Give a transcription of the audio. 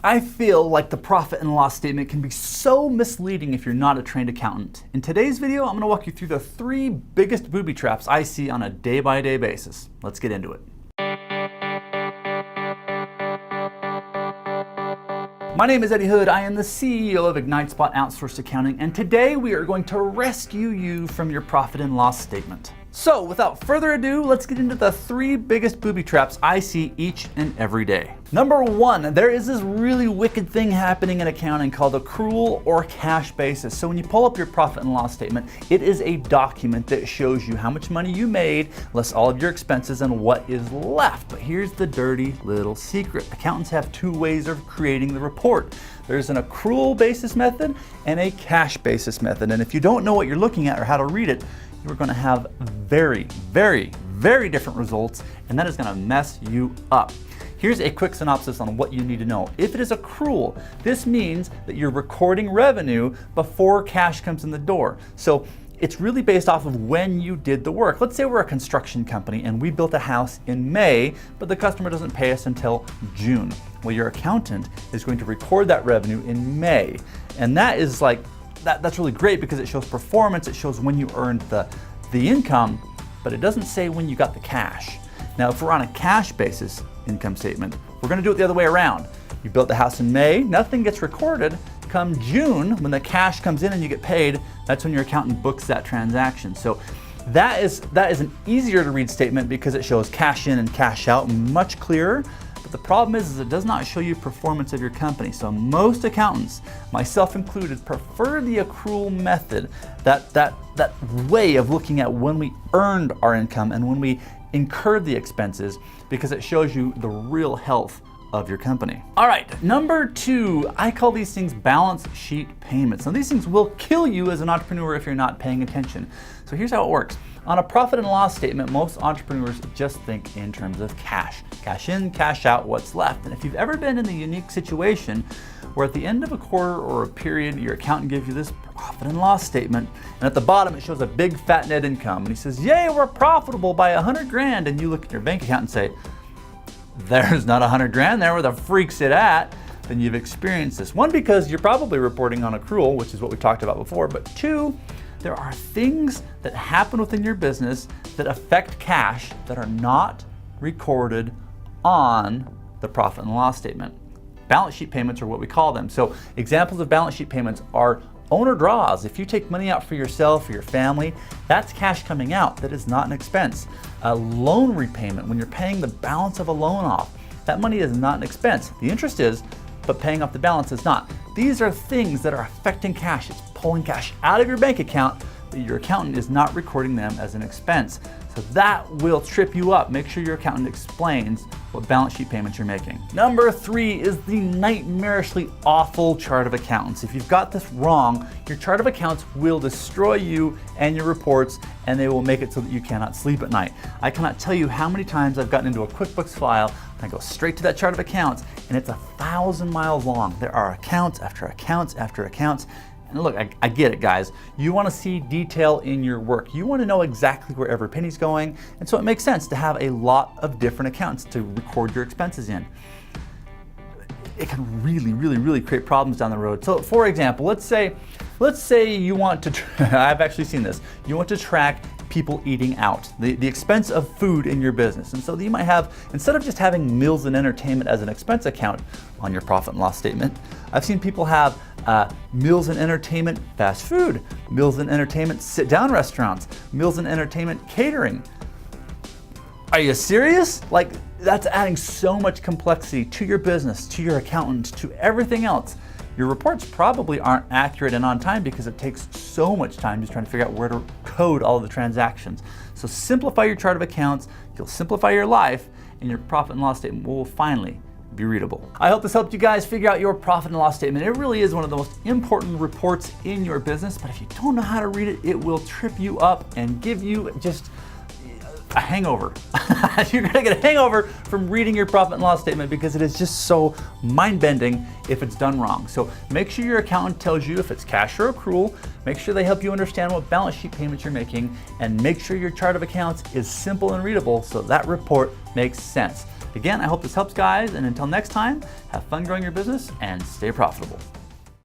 I feel like the profit and loss statement can be so misleading if you're not a trained accountant. In today's video, I'm going to walk you through the 3 biggest booby traps I see on a day-by-day basis. Let's get into it. My name is Eddie Hood. I am the CEO of IgniteSpot Outsourced Accounting, and today we are going to rescue you from your profit and loss statement. So without further ado, let's get into the 3 biggest booby traps I see each and every day. Number 1, there is this really wicked thing happening in accounting called accrual or cash basis. So when you pull up your profit and loss statement, it is a document that shows you how much money you made, less all of your expenses, and what is left. But here's the dirty little secret. Accountants have 2 ways of creating the report. There's an accrual basis method and a cash basis method. And if you don't know what you're looking at or how to read it, you're going to have very different results, and that is going to mess you up. Here's a quick synopsis on what you need to know. If it is accrual, this means that you're recording revenue before cash comes in the door. So it's really based off of when you did the work. Let's say we're a construction company and we built a house in May, but the customer doesn't pay us until June. Well, your accountant is going to record that revenue in May. And that is that's really great because it shows performance, it shows when you earned the income, but it doesn't say when you got the cash. Now, if we're on a cash basis income statement, we're gonna do it the other way around. You built the house in May, nothing gets recorded. Come June, when the cash comes in and you get paid, that's when your accountant books that transaction. So that is an easier to read statement because it shows cash in and cash out much clearer. But the problem is it does not show you performance of your company. So most accountants, myself included, prefer the accrual method, that way of looking at when we earned our income and when we incurred the expenses, because it shows you the real health of your company. All right, number 2, I call these things balance sheet payments. Now these things will kill you as an entrepreneur if you're not paying attention. So here's how it works. On a profit and loss statement, most entrepreneurs just think in terms of cash. Cash in, cash out, what's left. And if you've ever been in the unique situation where at the end of a quarter or a period, your accountant gives you this profit and loss statement, and at the bottom it shows a big fat net income, and he says, yay, we're profitable by 100 grand, and you look at your bank account and say, there's not 100 grand there, where the freak's it at? Then you've experienced this. 1, because you're probably reporting on accrual, which is what we talked about before, but 2, there are things that happen within your business that affect cash that are not recorded on the profit and loss statement. Balance sheet payments are what we call them. So examples of balance sheet payments are owner draws. If you take money out for yourself or your family, that's cash coming out. That is not an expense. A loan repayment, when you're paying the balance of a loan off, that money is not an expense. The interest is, but paying off the balance is not. These are things that are affecting cash. It's pulling cash out of your bank account, but your accountant is not recording them as an expense. So that will trip you up. Make sure your accountant explains what balance sheet payments you're making. Number 3 is the nightmarishly awful chart of accounts. If you've got this wrong, your chart of accounts will destroy you and your reports, and they will make it so that you cannot sleep at night. I cannot tell you how many times I've gotten into a QuickBooks file, and I go straight to that chart of accounts, and it's 1,000 miles long. There are accounts after accounts after accounts. And look, I get it, guys. You want to see detail in your work. You want to know exactly where every penny's going. And so it makes sense to have a lot of different accounts to record your expenses in. It can really create problems down the road. So for example, let's say you want to, I've actually seen this. You want to track people eating out, the expense of food in your business. And so you might have, instead of just having meals and entertainment as an expense account on your profit and loss statement, I've seen people have meals and entertainment fast food, meals and entertainment sit down restaurants, meals and entertainment catering. Are you serious? Like, that's adding so much complexity to your business, to your accountant, to everything else. Your reports probably aren't accurate and on time because it takes so much time just trying to figure out where to code all of the transactions. So simplify your chart of accounts, you'll simplify your life, and your profit and loss statement will finally be readable. I hope this helped you guys figure out your profit and loss statement. It really is one of the most important reports in your business, but if you don't know how to read it, it will trip you up and give you just a hangover. You're gonna get a hangover from reading your profit and loss statement because it is just so mind-bending if it's done wrong. So make sure your accountant tells you if it's cash or accrual, make sure they help you understand what balance sheet payments you're making, and make sure your chart of accounts is simple and readable so that report makes sense. Again, I hope this helps, guys, and until next time, have fun growing your business and stay profitable.